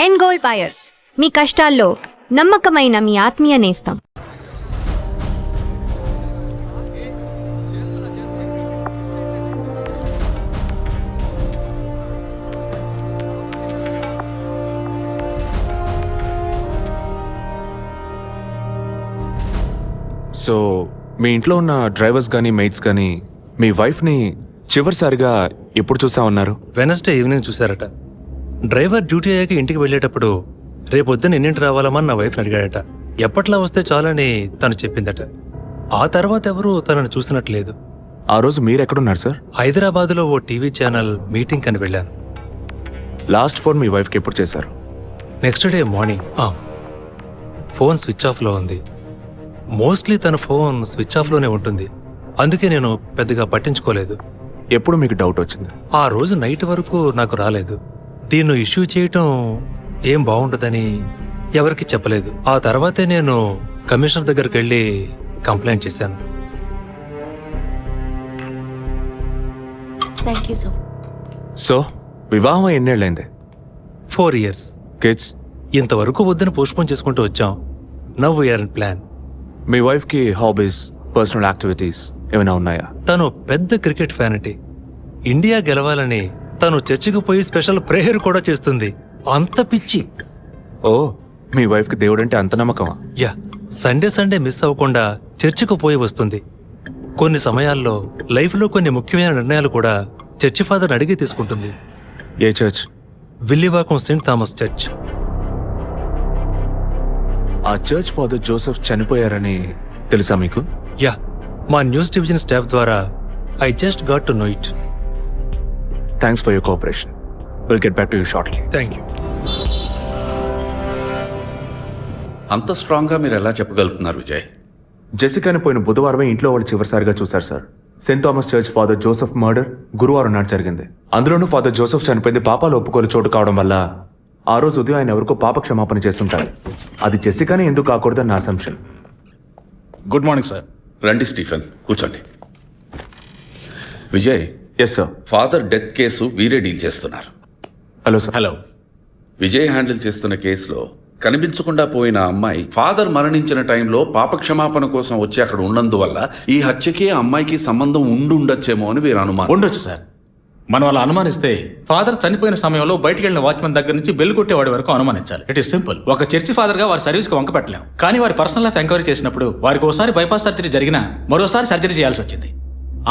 End gold buyers, మీ కష్టాల్లో నమ్మకమైన మీ ఆత్మీయ నేస్తం. సో మీ ఇంట్లో ఉన్న డ్రైవర్స్ కానీ మెయిట్స్ కానీ మీ వైఫ్ని చివరిసారిగా ఎప్పుడు చూసా ఉన్నారు? వెనస్డే ఈవినింగ్ చూశారట. డ్రైవర్ డ్యూటీ అయ్యాక ఇంటికి వెళ్ళేటప్పుడు రేపొద్దున ఎన్నింటి రావాలమని నా వైఫ్ని అడిగాడట. ఎప్పట్లా వస్తే చాలని తను చెప్పిందట. ఆ తర్వాత ఎవరూ తనను చూసినట్లేదు. ఆ రోజు మీరు ఎక్కడున్నారు సార్? హైదరాబాద్లో ఓ టీవీ ఛానల్ మీటింగ్ అని వెళ్ళాను. లాస్ట్ ఫోన్ మీ వైఫ్కి ఎప్పుడు చేశారు? Next day morning. Phone switch ఆఫ్లో ఉంది. మోస్ట్లీ తన ఫోన్ స్విచ్ ఆఫ్లోనే ఉంటుంది. అందుకే నేను పెద్దగా పట్టించుకోలేదు. ఎప్పుడు మీకు డౌట్ వచ్చింది? ఆ రోజు నైట్ వరకు నాకు రాలేదు. దీన్ని ఇష్యూ చేయటం ఏం బాగుంటుందని ఎవరికి చెప్పలేదు. ఆ తర్వాతే నేను కమిషనర్ దగ్గరికి వెళ్ళి కంప్లైంట్ చేశాను. Thank you sir. సో వివాహం ఎన్నేళ్ళైంది? 4 years. కిడ్స్? ఇంతవరకు వద్దని పోస్ట్పోన్ చేసుకుంటూ వచ్చాం. Now we're in plan. మీ వైఫ్కి హాబీస్, పర్సనల్ యాక్టివిటీస్ ఏమైనా ఉన్నాయా? తను పెద్ద క్రికెట్ ఫ్యానిటీ. ఇండియా గెలవాలని తను చర్చికి పోయి స్పెషల్ ప్రేయర్ కూడా చేస్తుంది. అంత పిచ్చి. ఓ, మీ వైఫ్కి దేవుడు అంటే అంత నమ్మకమా? యా, సండే మిస్ అవ్వకుండా చర్చికి పోయి వస్తుంది. కొన్ని సమయాల్లో లైఫ్లో కొన్ని ముఖ్యమైన నిర్ణయాలు కూడా చర్చి ఫాదర్ని అడిగి తీసుకుంటుంది. ఏ church? Villivakkam Saint Thomas church. ఆ చర్చ్ ఫాదర్ జోసెఫ్ చనిపోయారని తెలుసా మీకు? యా, మా న్యూస్ డివిజన్ స్టాఫ్ ద్వారా I just got to know it. Thanks for your cooperation. Will get back to you shortly. Thank you. అంత స్ట్రాంగ్గా మీరు ఎలా చెప్పగలుగుతున్నారు విజయ్? జెసికాని పోయిన బుధవారమే ఇంట్లో వాళ్ళు చివరిసారిగా చూశారు sir. Saint Thomas church father Joseph murder గురువారం నాడు జరిగింది. అందులోనూ ఫాదర్ జోసెఫ్ చనిపోయింది పాపాలు ఒప్పుకోలు చోటు కావడం వల్ల ఆ రోజు ఉదయం ఆయన ఎవరికో పాప క్షమాపణ చేస్తుంటారు. అది జెసికానే ఎందుకు కాకూడదని నా అసంప్షన్. Good morning sir. రండి స్టీఫెన్, కూర్చోండి. Vijay, yes sir. Father death case వీరే డీల్ చేస్తున్నారు. Hello sir. Hello. Vijay handle చేస్తున్న కేసులో కనిపించకుండా పోయిన అమ్మాయి ఫాదర్ మరణించిన టైంలో పాప క్షమాపణ కోసం వచ్చి అక్కడ ఉన్నందువల్ల ఈ హత్యకి ఆ అమ్మాయికి సంబంధం ఉండొచ్చేమో అని వీరు అనుమానం. ఉండొచ్చు సార్. మనం అలా అనుమానిస్తే ఫాదర్ చనిపోయిన సమయంలో బయటికి వెళ్ళిన వాచ్మెన్ దగ్గర నుంచి బెల్ కొట్టేవాడి వరకు అనుమానించాలి. It is simple. ఒక చర్చి ఫాదర్ గా వారి సర్వీస్ కి వంక పెట్టలేం. కానీ వారి పర్సనల్ లైఫ్ ఎంక్వైరీ చేసినప్పుడు వారికి ఒకసారి బైపాస్ సర్జరీ జరిగినా మరోసారి సర్జరీ చేయాల్సి వచ్చింది.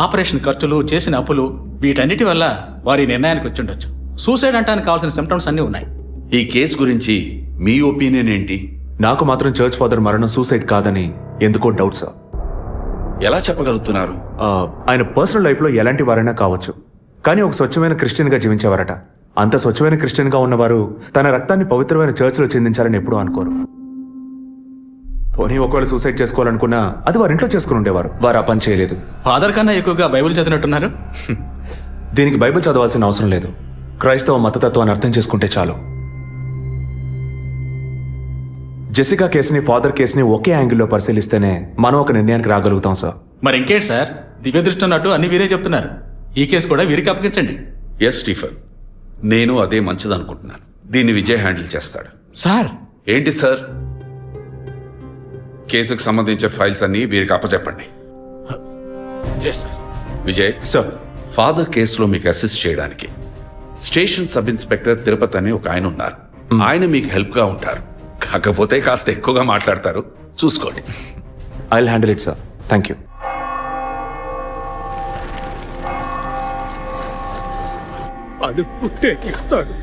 ఆపరేషన్ ఖర్చులు, చేసిన అప్పులు, వీటన్నిటి వల్ల వారి నిర్ణయానికి వచ్చి ఉండొచ్చు. సూసైడ్ అంటానికి కావాల్సిన సిమ్టమ్స్ అన్నీ ఉన్నాయి. ఈ కేసు గురించి మీ ఒపీనియన్ ఏంటి? నాకు మాత్రం చర్చ్ ఫాదర్ మరణం సూసైడ్ కాదని ఎందుకో డౌట్ సార్. ఎలా చెప్పగలుగుతున్నారు? ఆయన పర్సనల్ లైఫ్లో ఎలాంటి వారైనా కావచ్చు, కానీ ఒక స్వచ్ఛమైన క్రిస్టియన్గా జీవించేవారట. అంత స్వచ్ఛమైన క్రిస్టియన్గా ఉన్నవారు తన రక్తాన్ని పవిత్రమైన చర్చ్లో చెందించాలని ఎప్పుడూ అనుకోరు. పోనీ ఒకవేళ సూసైడ్ చేసుకోవాలనుకున్నా అది వారి ఇంట్లో చేసుకుని ఉండేవారు. వారు ఆ పని చేయలేదు. ఫాదర్ కన్నా ఎక్కువగా బైబిల్ చదివినట్టున్నారు. దీనికి బైబిల్ చదవాల్సిన అవసరం లేదు. క్రైస్తవ మతతత్వాన్ని అర్థం చేసుకుంటే చాలు. జెసికా కేసుని, ఫాదర్ కేసుని ఒకే యాంగిల్లో పరిశీలిస్తేనే మనం ఒక నిర్ణయానికి రాగలుగుతాం సార్. మరి ఇంకేంటి సార్, దివ్య దృష్టి ఉన్నట్టు అన్ని వీరే చెప్తున్నారు. ఈ కేసు కూడా వీరికి అప్పగించండి. ఎస్ స్టీఫెన్, నేను అదే మంచిదనుకుంటున్నాను. దీన్ని విజయ్ హ్యాండిల్ చేస్తాడు. సార్. ఏంటి సార్? కేసుకు సంబంధించిన ఫైల్స్ అన్ని వీరికి అప్పచెప్పండి. విజయ్ సార్, ఫాదర్ కేసులో మీకు అసిస్ట్ చేయడానికి స్టేషన్ సబ్ ఇన్స్పెక్టర్ తిరుపతి అని ఒక ఆయన ఉన్నారు. ఆయన మీకు హెల్ప్గా ఉంటారు. కాకపోతే కాస్త ఎక్కువగా మాట్లాడతారు, చూసుకోండి. I will handle it sir. Thank you. అడుక్కుంటే ఇస్తాడు,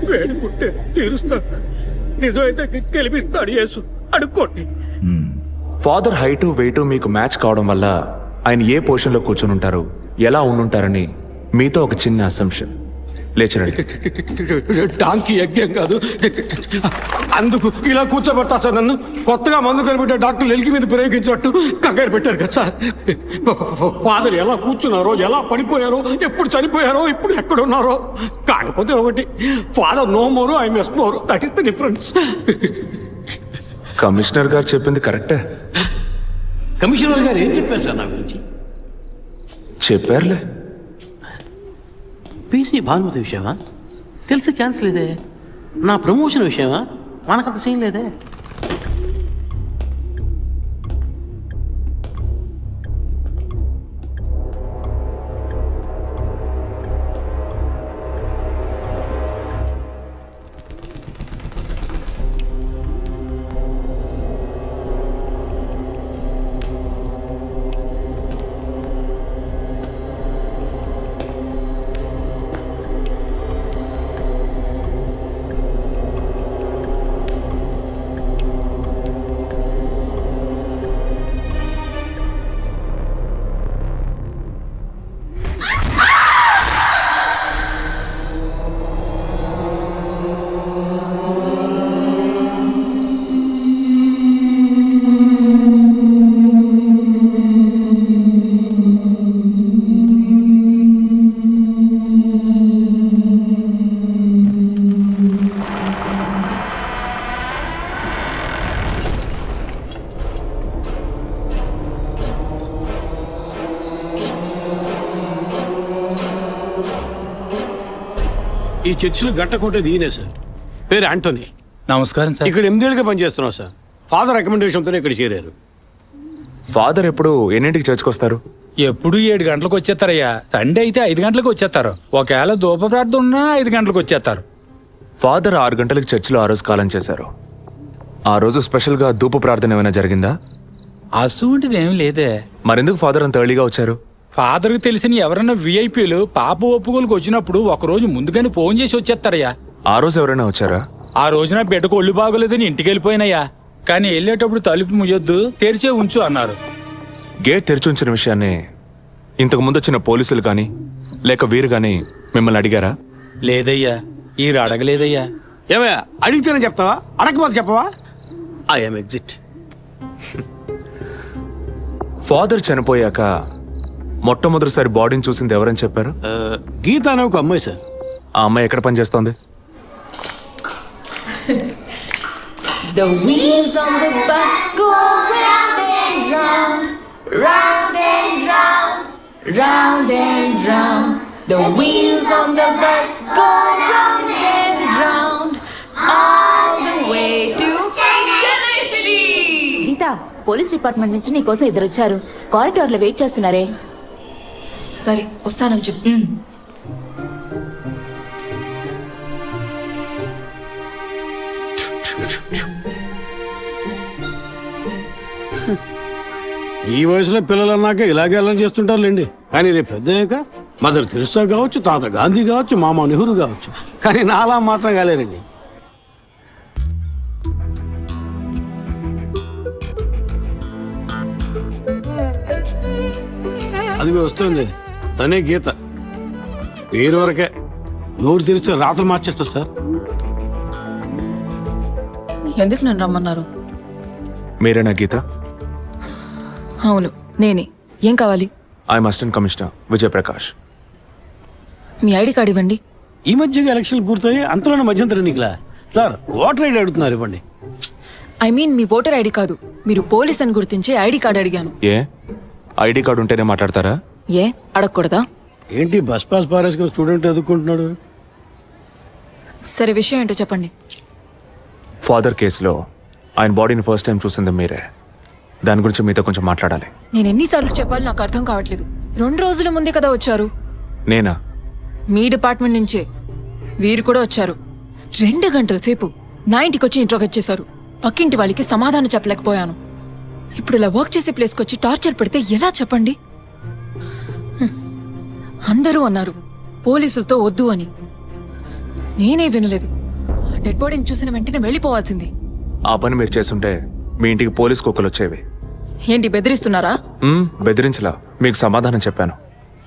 వేడుకుంటే తీరుస్తాడు, నిజమైతే గెలిపిస్తాడు యేసు. అడుక్కోండి. ఫాదర్ హైటు వెయిటు మీకు మ్యాచ్ కావడం వల్ల ఆయన ఏ పొజిషన్లో కూర్చుని ఉంటారు, ఎలా ఉండుంటారని మీతో ఒక చిన్న అసంప్షన్. లేచరండి. డాంకీ యజ్ఞం కాదు, అందుకు ఇలా కూర్చోబెడతా సార్. నన్ను కొత్తగా మందు కనిపెట్టే డాక్టర్లు ఎలికి మీద ప్రయోగించినట్టు కంగారు పెట్టారు కదా సార్. ఫాదర్ ఎలా కూర్చున్నారో, ఎలా పడిపోయారో, ఎప్పుడు చనిపోయారో, ఇప్పుడు ఎక్కడున్నారో. కాకపోతే ఒకటి, father no more, I mess more. That is the difference. Commissioner గారు చెప్పింది కరెక్టే. కమిషనర్ గారు ఏం చెప్పారు సార్ నా గురించి? చెప్పారులే. పీసీ భానుమతి విషయమా? తెలిసే ఛాన్స్ లేదే. నా ప్రమోషన్ విషయమా? మనకంత సీన్ లేదే. ఈ చర్చిలో గంట కొట్టేది ఈయనే సార్. పేరు యాంటోనీ. నమస్కారం సార్. ఇక్కడ 8 ఏళ్ళుగా పనిచేస్తున్నాం సార్. ఫాదర్ రికమెండేషన్తోనే ఇక్కడ చేరారు. ఫాదర్ ఎప్పుడు ఎన్నింటికి చర్చ్కి వస్తారు? ఎప్పుడు 7 గంటలకు వచ్చేస్తారయ్యా. సండే అయితే 5 గంటలకు వచ్చేస్తారు. ఒకవేళ ధూప ప్రార్థన ఉన్నా 5 గంటలకు వచ్చేస్తారు. ఫాదర్ 6 గంటలకు చర్చిలో ఆ రోజు కాలం చేశారు. ఆ రోజు స్పెషల్గా ధూప ప్రార్థన ఏమైనా జరిగిందా? అసువంటిది ఏం లేదే. మరెందుకు ఫాదర్ అంత ఎర్లీగా వచ్చారు? ఫాదర్కి తెలిసిన ఎవరైనా విఐపీలు పాప ఒప్పుకోలకు వచ్చినప్పుడు ఒకరోజు ముందుగానే ఫోన్ చేసి వచ్చేస్తారయ్యా. ఆ రోజు ఎవరైనా వచ్చారా? ఆ రోజున బిడ్డకు ఒళ్ళు బాగోలేదని ఇంటికి వెళ్ళిపోయినయ్యా. కానీ వెళ్ళేటప్పుడు తలుపు ముయ్యొద్దు, తెరిచే ఉంచు అన్నారు. గేట్ తెరిచి ఉంచిన విషయాన్ని ఇంతకు ముందు వచ్చిన పోలీసులు కానీ లేక వీరు కానీ మిమ్మల్ని అడిగారా? లేదయ్యా, ఈ అడగలేదయ్యా. ఏమయ్యా, అడిగితేనే చెప్తావా? అడగకపోతే చెప్పవా? I'm exit. ఫాదర్ చనిపోయాక మొట్టమొదటిసారి బాడీని చూసింది ఎవరని చెప్పారు? గీత అనే ఒక అమ్మాయి సార్. ఆ అమ్మాయి ఎక్కడ పనిచేస్తోంది? The wheels on the bus go round and round, round and round, round and round. The wheels on the bus go round and round, all the way to Chennai City. Geetha, police department నుంచి నీకోసం ఇద్దరు వచ్చారు. కారిడార్లో wait చేస్తున్నారే. సరే వస్తానని చెప్పు. ఈ వయసులో పిల్లలు అన్నాక ఇలాగే అలా చేస్తుంటారులేండి. కానీ రేపు పెద్దయ్యాక మదర్ తెరిసా కావచ్చు, తాత గాంధీ కావచ్చు, మామ నెహ్రూ కావచ్చు. కానీ నాలా మాత్రం కాలేరండి. అది వస్తుంది. తనే గీత. పేరు వరకే, నోరు తెరిస్తే రాత్రి మార్చేస్తా సార్. ఎందుకు నన్ను రమ్మన్నారు? మీరేనా గీత? అవును నేనే. ఏం కావాలి? I'm assistant commissioner Vijay Prakash. Me ID card ఇవ్వండి. ఈ మధ్యగా ఎలక్షన్లు పూర్తయి అంతలోనే మధ్యంతర ఎన్నికలా సార్? ఓటర్ ఐడి అడుగుతున్నారు, ఇవ్వండి. I mean me voter ID కాదు, మీరు పోలీస్ అని గుర్తించే ఐడి కార్డ్ అడిగాను. ఏ ఐడి కార్డు ఉంటేనే మాట్లాడతారా? ఏ అడగకూడదా? ఏంటి బస్ పాస్ పారేసుకుని స్టూడెంట్ ఎదుర్కొంటున్నాడు? సరే విషయం ఏంటో చెప్పండి. ఫాదర్ కేసులో ఆయన బాడీని ఫస్ట్ టైం చూసింది మీరే. దాని గురించి మీతో కొంచెం మాట్లాడాలి. నేను ఎన్నిసార్లు చెప్పాలి, నాకు అర్థం కావట్లేదు. 2 రోజుల ముందే కదా వచ్చారు. నేనా? మీ డిపార్ట్మెంట్ నుంచే వీరు కూడా వచ్చారు. 2 గంటల సేపు నా ఇంటికి వచ్చి ఇంట్రోగేట్ చేశారు. పక్కింటి వాళ్ళకి సమాధానం చెప్పలేకపోయాను. ఇప్పుడు ఇలా వర్క్ చేసే ప్లేస్కి వచ్చి టార్చర్ పెడితే ఎలా చెప్పండి? అందరూ అన్నారు పోలీసులతో వద్దు అని. నేనే వినలేదు. డెడ్ బాడీని చూసిన వెంటనే వెళ్ళిపోవాల్సింది. ఆ పని మీరు చేస్తుంటే మీ ఇంటికి పోలీస్ కుక్కలు వచ్చేవి. ఏంటి బెదిరిస్తున్నారా? బెదిరించలా, మీకు సమాధానం చెప్పాను.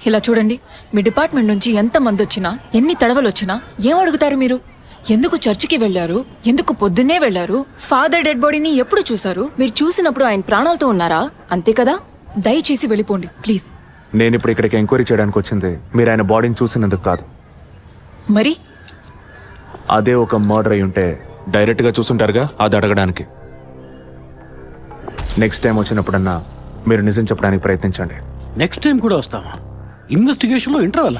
ఇలా చూడండి, మీ డిపార్ట్మెంట్ నుంచి ఎంత మంది వచ్చినా, ఎన్ని తడవలు వచ్చినా ఏం అడుగుతారు మీరు? ఎందుకు చర్చికి వెళ్లారు? ఎందుకు పొద్దున్నే వెళ్లారు? ఫాదర్ డెడ్ బాడీని ఎప్పుడు చూశారు? మీరు చూసినప్పుడు ఆయన ప్రాణాలతో ఉన్నారా? అంతే కదా. దయచేసి వెళ్ళిపోండి ప్లీజ్. నేను ఇప్పుడు ఇక్కడికి ఎంక్వైరీ చేయడానికి వచ్చింది మీరు ఆయన బాడీని చూసినందుకు కాదు. మరి అదే ఒక మర్డర్ అయి ఉంటే డైరెక్ట్గా చూసుంటారుగా, అది అడగడానికి. నెక్స్ట్ టైం వచ్చినప్పుడన్నా మీరు నిజం చెప్పడానికి ప్రయత్నించండి. నెక్స్ట్ టైం కూడా వస్తామా? ఇన్వెస్టిగేషన్లో ఇంటర్వెల్.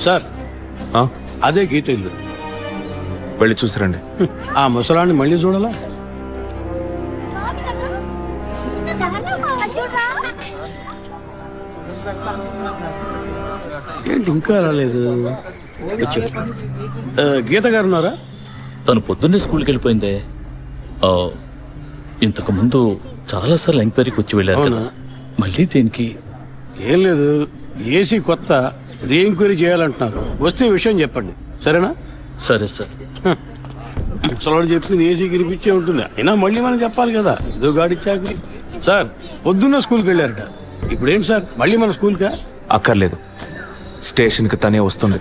సార్ ఆ? అదే గీత ఇల్లు. వెళ్ళి చూసిరండి. ఆ ముసలాన్ని మళ్ళీ చూడాలా? ఏంటి ఇంకా రాలేదు? వచ్చారు. గీత గారు ఉన్నారా? తను పొద్దున్నే స్కూల్కి వెళ్ళిపోయిందే. ఆ, ఇంతకు ముందు చాలాసార్లు ఎంక్వైరీకి వచ్చి వెళ్ళారు కదా, మళ్ళీ దేనికి? ఏం లేదు, ఏసీ కొత్త రీ ఎంక్వైరీ చేయాలంటున్నారు. వస్తే విషయం చెప్పండి, సరేనా? సరే సార్. ముసలాడు చెప్పింది ఏసీ గిరిపించే ఉంటుంది, అయినా మళ్ళీ మనం చెప్పాలి కదా, ఇదో గాడిచ్చాక. సార్ పొద్దున్న స్కూల్కి వెళ్ళారట, ఇప్పుడేంటి సార్ మళ్ళీ మన స్కూల్కా? అక్కర్లేదు, స్టేషన్కి తనే వస్తుంది.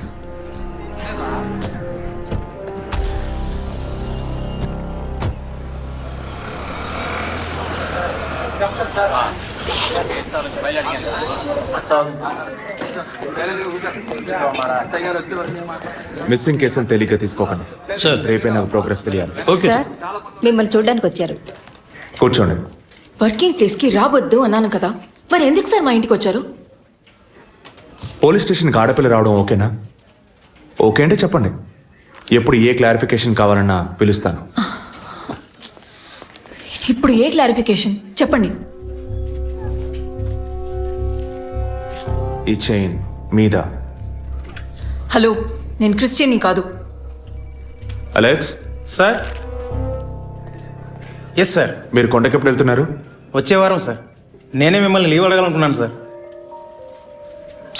మిస్సింగ్ కేసులు తేలిగ్గా తీసుకోకండి సార్ రేపే నాకు ప్రోగ్రెస్ తెలియాలి. ఓకే సార్ మిమ్మల్ని చూడడానికి వచ్చారు. కూర్చోండి. వర్కింగ్ ప్లేస్ కి రావద్దు అన్నాను కదా, మరి ఎందుకు సార్ మా ఇంటికి వచ్చారు? పోలీస్ స్టేషన్కి ఆడపిల్ల రావడం ఓకేనా? ఓకే అంటే చెప్పండి, ఎప్పుడు ఏ క్లారిఫికేషన్ కావాలన్నా పిలుస్తాను. ఇప్పుడు ఏ క్లారిఫికేషన్ చెప్పండి. ఈ చైన్ మీద. హలో, నేను క్రిస్టియన్ని కాదు. Alex sir. Yes sir. మీరు కొండకి ఎప్పుడు వెళ్తున్నారు? వచ్చే వారం సార్. నేనే మిమ్మల్ని లీవ్ అడగాలనుకున్నాను సార్.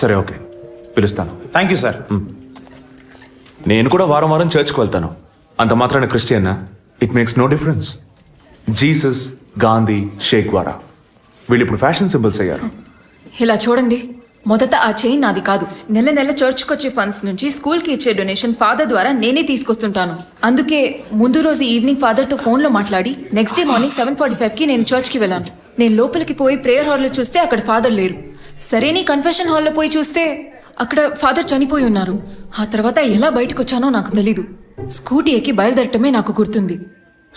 సరే ఓకే, పిలుస్తాను. Thank you sir. నేను కూడా వారం వారం చర్చ్కి వెళ్తాను. అంత మాత్రాన క్రిస్టియన్నా? It makes no difference. Jesus, Gandhi, షేక్ వారా వీళ్ళు ఇప్పుడు ఫ్యాషన్ సింబల్స్ అయ్యారు. ఇలా చూడండి, మొదట ఆ చైన్ నాది కాదు. నెల నెల చర్చ్కి వచ్చే ఫండ్స్ నుంచి స్కూల్కి ఇచ్చే డొనేషన్ ఫాదర్ ద్వారా నేనే తీసుకొస్తుంటాను. అందుకే ముందు రోజు ఈవినింగ్ ఫాదర్తో ఫోన్లో మాట్లాడి నెక్స్ట్ డే మార్నింగ్ 7:45కి నేను చర్చ్కి వెళ్ళాను. నేను లోపలికి పోయి ప్రేయర్ హాల్లో చూస్తే అక్కడ ఫాదర్ లేరు. సరే నీ కన్ఫెషన్ హాల్లో పోయి చూస్తే అక్కడ ఫాదర్ చనిపోయి ఉన్నారు. ఆ తర్వాత ఎలా బయటకు వచ్చానో నాకు తెలీదు. స్కూటీ ఎక్కి బయలుదేరటమే నాకు గుర్తుంది.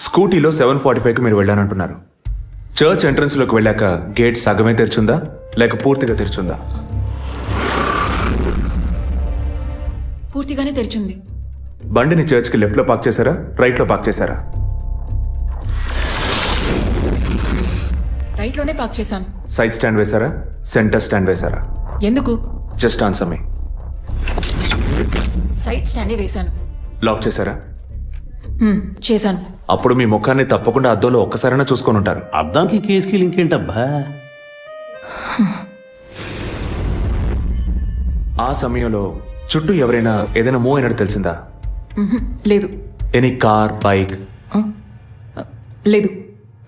స్కూటీలో 7:45కి మీరు వెళ్ళానంటున్నారు. చర్చ్ ఎంట్రన్స్లోకి వెళ్ళాక గేట్ సగమే తెరిచుందా లేక పూర్తిగా తెరిచుందా? పూర్తిగానే తెరిచింది. బండిని చర్చ్కి లెఫ్ట్లో పార్క్ చేశారా, రైట్లో పార్క్ చేశారా? రైట్లోనే పార్క్ చేశాను. సైడ్ స్టాండ్ వేశారా, సెంటర్ స్టాండ్ వేశారా? ఎందుకు? జస్ట్ ఆన్సర్ మీ. సైడ్ స్టాండే వేశాను. లాక్ చేశారా? చేశాను. అప్పుడు మీ ముఖాన్ని తప్పకుండా అద్దంలో ఒక్కసారైనా చూసుకొని ఉంటారు. అద్దానికి కేసుకి లింక్ ఏంటబ్బా? ఆ సమయంలో చుట్టూ ఎవరైనా ఏదైనా మూవ్ అయినట్టు తెలిసిందా? లేదు. Any car, bike? లేదు.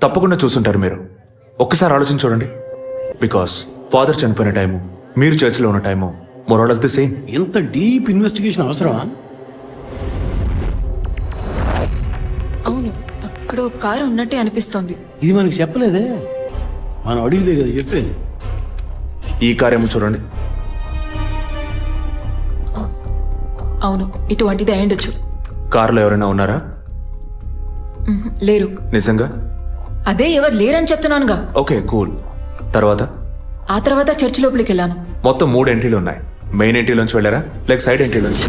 తప్పకుండా చూసుంటారు మీరు. ఒక్కసారి ఆలోచించి చూడండి. బికాస్ ఫాదర్ చనిపోయిన టైము, మీరు చర్చిలో ఉన్న టైము మోరాలస్ ది సేమ్. ఇంత డీప్ ఇన్వెస్టిగేషన్ అవసరమా? అవును, అక్కడ ఒక కారు ఉన్నట్టే అనిపిస్తోంది. ఇది మనకి చెప్పలేదే, మనం అడిగితే కదా చెప్పేది. ఈ కార్ ఏమో చూడండి. అవును, ఇటువంటిది అయ్యుండొచ్చు. కారులో ఎవరైనా ఉన్నారా? లేరు. నిజంగా? అదే ఎవరు లేరని చెప్తున్నానుగా. Okay cool. తర్వాత? ఆ తర్వాత చర్చ్ లోపలికి వెళ్ళాను. మొత్తం 3 ఎంట్రీలు ఉన్నాయి. మెయిన్ ఎంట్రీలోంచి వెళ్ళారా లేక సైడ్ ఎంట్రీలోంచి?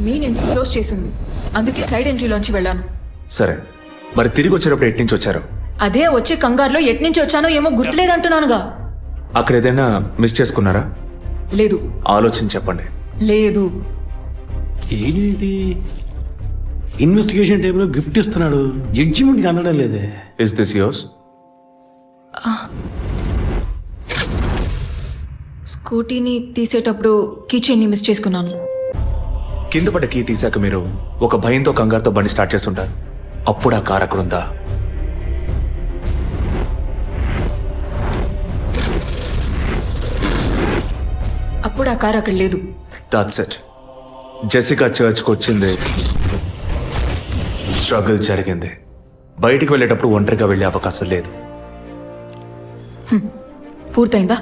మెయిన్ ఎంట్రీ క్లోజ్ చేసింది, అందుకే సైడ్ ఎంట్రీలోంచి వెళ్ళాను. సరే, మరి తిరిగి వచ్చేటప్పుడు ఎట్నుంచి వచ్చారు? అదే వచ్చే కంగారులో ఎట్నుంచి వచ్చానో ఏమో గుర్తులేదంటున్నానుగా. అక్కడ ఏదైనా మిస్ చేసుకున్నారా? లేదు. ఆలోచించి చెప్పండి. లేదు. ఏంటి ఇన్వెస్టిగేషన్ టైంలో గిఫ్ట్ ఇస్తున్నాడు, జడ్జిమెంట్కి అందడం లేదే. Is this yours? స్కూటీని తీసేటప్పుడు కీచైన్ని మిస్ చేసుకున్నాను. కింద పడ్డ కీ తీసాక మీరు ఒక భయంతో కంగారుతో బండి స్టార్ట్ చేస్తుంటారు. అప్పుడు ఆ కార్ అక్కడ ఉందా? అప్పుడు ఆ కారు అక్కడ లేదు. That's it. జెసికా చర్చ్కి వచ్చింది, స్ట్రగుల్ జరిగింది. బయటికి వెళ్ళేటప్పుడు ఒంటరిగా వెళ్ళే అవకాశం లేదు. పూర్తయిందా?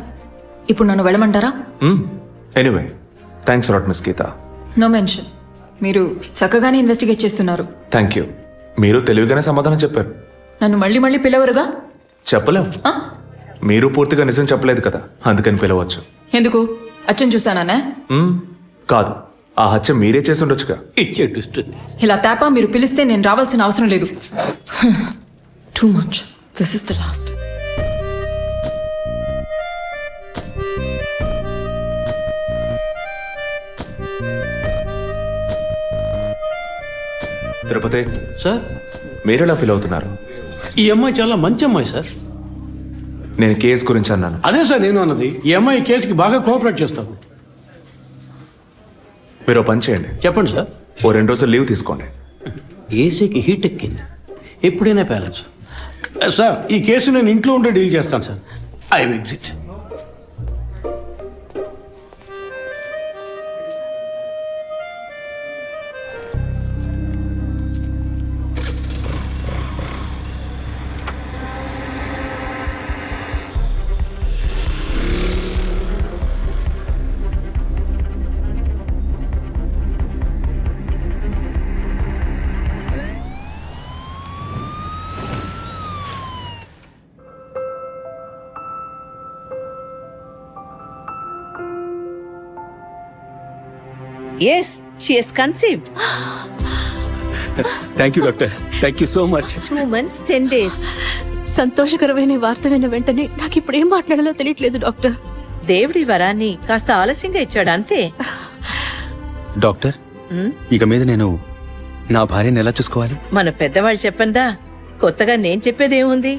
ఇప్పుడు నన్ను వెళ్ళమంటారా? Anyway, thanks lot miss Geetha. No mention. మీరు చక్కగానే ఇన్వెస్టిగేట్ చేస్తున్నారు. Thank you. మీరు తెలివిగానే సమాధానం చెప్పారు. నన్ను మళ్ళీ మళ్ళీ పిలవరుగా? చెప్పలేం. ఆ? మీరు పూర్తిగా నిజం చెప్పలేదు కదా, అందుకని పిలవచ్చు. ఎందుకు? అచ్చం చూసానా? కాదు, ఆ హత్య మీరే చేసి ఉండొచ్చుగా. ఇచ్చే ట్విస్ట్. ఇలా తేపా మీరు పిలిస్తే నేను రావాల్సిన అవసరం లేదు. Too much. This is the last. Tirupati, sir, మీరెలా ఫీల్ అవుతున్నారు? ఈ అమ్మాయి చాలా మంచి అమ్మాయి సార్. నేను కేసు గురించి అన్నాను. అదే సార్ నేను అన్నది. ఈ అమ్మాయి కేసుకి బాగా కోఆపరేట్ చేస్తాను. మీరు ఓ పని చేయండి. చెప్పండి సార్. ఓ 2 రోజులు లీవ్ తీసుకోండి. ఏసీకి హీట్ ఎక్కింది, ఎప్పుడైనా ప్యాలెన్స్. సార్, ఈ కేసు నేను ఇంట్లో ఉంటే డీల్ చేస్తాను sir. I exit. Yes, she has conceived. Thank you doctor, thank you so much. 2 months, 10 days. సంతోషకరమైన వార్త విన్న వెంటనే నాకు ఇప్పుడు ఏం మాట్లాడాలో తెలియట్లేదు డాక్టర్. దేవుడి వరాన్ని కాస్త ఆలస్యంగా ఇచ్చాడు అంతే. డాక్టర్, ఇక మీద నేను నా భార్యను ఎలా చూసుకోవాలి? మన పెద్దవాళ్ళు చెప్పందా, కొత్తగా నేను చెప్పేదేముంది.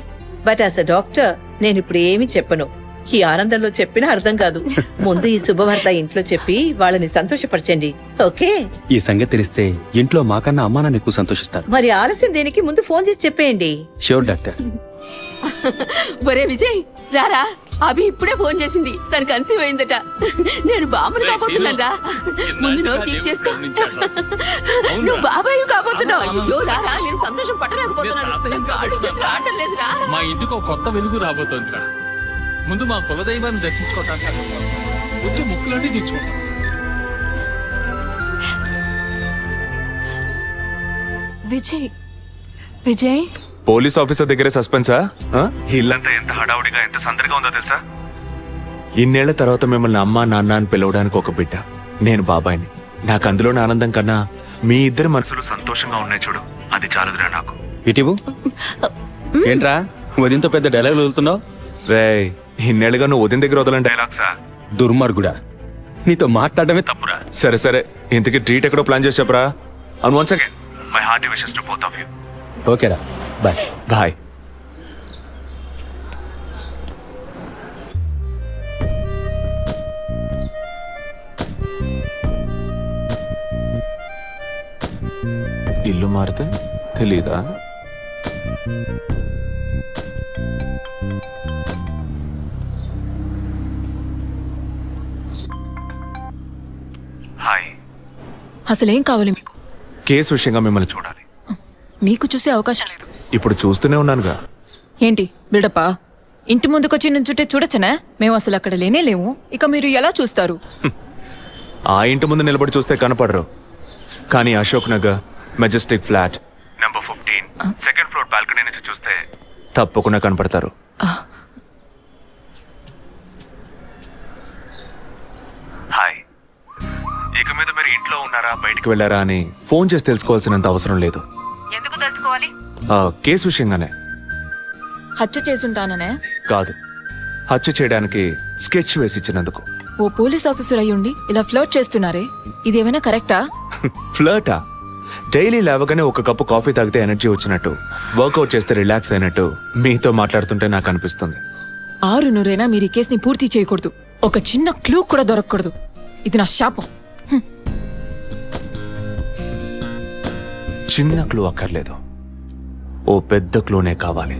బట్ యాజ్ అ డాక్టర్ నేను ఇప్పుడు ఏమీ చెప్పను. ఈ ఆనందంలో చెప్పినా అర్థం కాదు. ముందు ఈ శుభవార్త ఇంట్లో చెప్పి వాళ్ళని సంతోషపరచండి, ఓకే? ఈ సంగతి తెలిస్తే ఇంట్లో మాకన్నా అమ్మా నాన్న ఎక్కువ సంతోషిస్తారు. మరి ఆలస్యం దేనికి, ముందు ఫోన్ చేసి చెప్పేయండి. Sure doctor. ఒరే విజయ్, రారా. అభి ఇప్పుడే ఫోన్ చేసింది, తను కన్సీవ్ అయిందట. నేను బాబుని కాబోతున్నాను రా. ముందు నోరు తీపి చేసుకో. నువ్వు బాబాయ్ కాబోతున్నావు. అయ్యో రారా, నేను సంతోషం పట్టలేకపోతున్నాను. ఆడు చేతులు ఆడటం లేదు రా. మా ఇంటికి ఒక కొత్త వెలుగు రాబోతోంది రా. ముందు మా కులదైవాన్ని దర్శించుకోవటానికి వచ్చే ముక్కులన్నీ తీర్చుకుంటాం. విజయ్, విజయ్, పోలీస్ ఆఫీసర్ దగ్గరే సస్పెన్సా? ఇల్లంతా ఎంత హడావుడిగా, ఎంత సందడిగా ఉందో తెలుసా? ఇన్నేళ్ల తర్వాత మిమ్మల్ని అమ్మా నాన్న అని పిలవడానికి ఒక బిడ్డ. నేను బాబాయిని. నాకు అందులోని ఆనందం కన్నా మీ ఇద్దరి మనసులు సంతోషంగా ఉన్నాయి చూడు, అది చాలదురా నాకు. ఇటీవు ఏంట్రా వదింతో పెద్ద డైలాగ్ వదులుతున్నావు? రేయ్, ఇన్నేళ్ళుగా నువ్వు ఉదయం దగ్గర వదలని డైలాగ్సా? దుర్మార్గుడా, నీతో మాట్లాడమే తప్పురా. సరే సరే, ఇంతకీ ట్రీట్ ఎక్కడో ప్లాన్ చేసి చెప్పరా. And once again my hearty wishes to both of you. ఓకేరా, బాయ్. బాయ్. ఇల్లు మారితే తెలీదా? హాయ్. అసలేం కావాలి మీకు? కేసు విషయంగా మిమ్మల్ని చూడాలి. మీకు చూసే అవకాశం లేదు. ఇప్పుడు చూస్తూనే ఉన్నానుగా. ఏంటి బిల్డప్పా? ఇంటి ముందుకొచ్చి నుంచుంటే చూడొచ్చనా? మేము అసలు అక్కడ లేనే లేము. ఇక మీరు ఎలా చూస్తారు? ఆ ఇంటి ముందు నిలబడి చూస్తే కనపడరు, కానీ Ashok Nagar Majestic flat number 15 second floor balcony నుంచి చూస్తే తప్పకుండా కనపడతారు. హాయ్. ఇక మీద మీరు ఇంట్లో ఉన్నారా, బయటికి వెళ్ళారా అని ఫోన్ చేసి తెలుసుకోవాల్సినంత అవసరం లేదు. ఎందుకు తెలుసుకోవాలి? కేసు విషయంగానే. హత్య చేసుంటాననే కాదు, హత్య చేయడానికి స్కెచ్ వేసి ఇచ్చినందుకు. ఓ పోలీస్ ఆఫీసర్ అయ్యుండి ఇలా ఫ్లర్ట్ చేస్తున్నారే, ఇదేమైనా కరెక్టా? ఫ్లర్టా? డైలీ లేవగానే ఒక కప్పు కాఫీ తాగితే ఎనర్జీ వచ్చినట్టు, వర్కౌట్ చేస్తే రిలాక్స్ అయినట్టు మీతో మాట్లాడుతుంటే నాకు అనిపిస్తుంది. 6 మీరు ఈ కేసుని పూర్తి చేయకూడదు. ఒక చిన్న క్లూ కూడా దొరకకూడదు. ఇది నా శాపం. చిన్న క్లూ అక్కర్లేదు, ఓ పెద్ద క్లూనే కావాలి.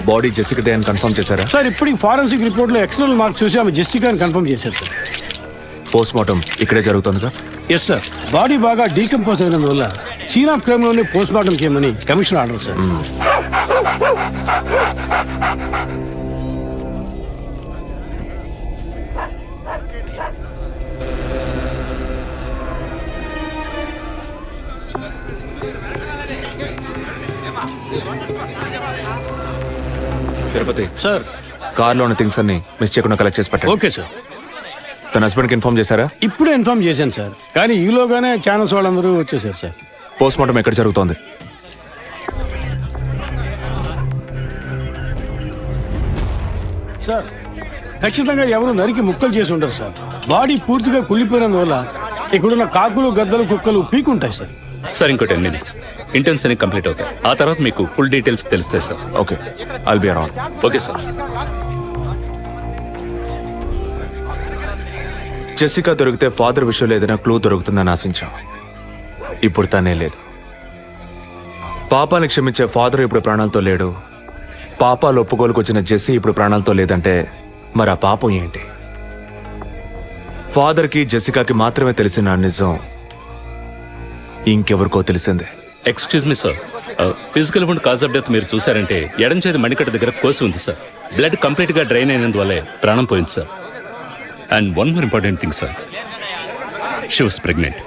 బాడీ జెసికాదే అని కన్ఫర్మ్ చేశారా? సార్ ఇప్పుడు ఫారెన్సిక్ రిపోర్ట్ లో ఎక్స్టర్నల్ మార్క్స్ చూసి ఆమె జెసికా అని కన్ఫర్మ్ చేశారు సార్. పోస్ట్ మార్టం ఇక్కడే జరుగుతుందిగా? Yes sir. బాడీ బాగా డీకంపోజ్ అయినందువల్ల సీన్ ఆఫ్ క్రైమ్ లోనే పోస్ట్ మార్టం చేయమని commission order sir. Tirupati sir కార్లో ఉన్న థింగ్స్ అన్ని మిస్ చేయకుండా కలెక్ట్ చేసి పెట్టండి. Okay sir. తన హస్బెండ్కి ఇన్ఫార్మ్ చేశారా? ఇప్పుడే ఇన్ఫార్మ్ చేశాను సార్, కానీ ఈలోగానే ఛానల్స్ వాళ్ళందరూ వచ్చేసారు సార్. పోస్ట్ మార్టం ఎక్కడ జరుగుతోంది? సార్ ఖచ్చితంగా ఎవరు నరికి ముక్కలు చేసి ఉంటారు సార్. బాడీ పూర్తిగా కుళ్ళిపోయినందువల్ల ఇక్కడున్న కాకులు గద్దలు కుక్కలు పీకుంటాయి సార్. సార్ ఇంకో 10 minutes ఇంటెన్స్ అన్ని కంప్లీట్ అవుతాయి. ఆ తర్వాత మీకు ఫుల్ డీటెయిల్స్ తెలుస్తాయి sir. Okay, I'll be around. Okay sir. Jessica దొరికితే ఫాదర్ విషయంలో ఏదైనా క్లూ దొరుకుతుందని ఆశించాం. ఇప్పుడు తనే లేదు. పాపాన్ని క్షమించే ఫాదర్ ఇప్పుడు ప్రాణాలతో లేడు. పాపాలు ఒప్పుకోలుకు వచ్చిన జెస్సీ ఇప్పుడు ప్రాణాలతో లేదంటే మరి ఆ పాపం ఏంటి? ఫాదర్కి జెసికాకి మాత్రమే తెలిసిన నిజం ఇంకెవరికో తెలిసిందే. Excuse me sir, physical wound cause of death మీరు చూసారంటే ఎడం చేతి మణికట్ట దగ్గర కోసి ఉంది సార్. బ్లడ్ కంప్లీట్ గా డ్రైన్ అయినందువల్లే ప్రాణం పోయింది sir. And one more important thing sir, she was pregnant.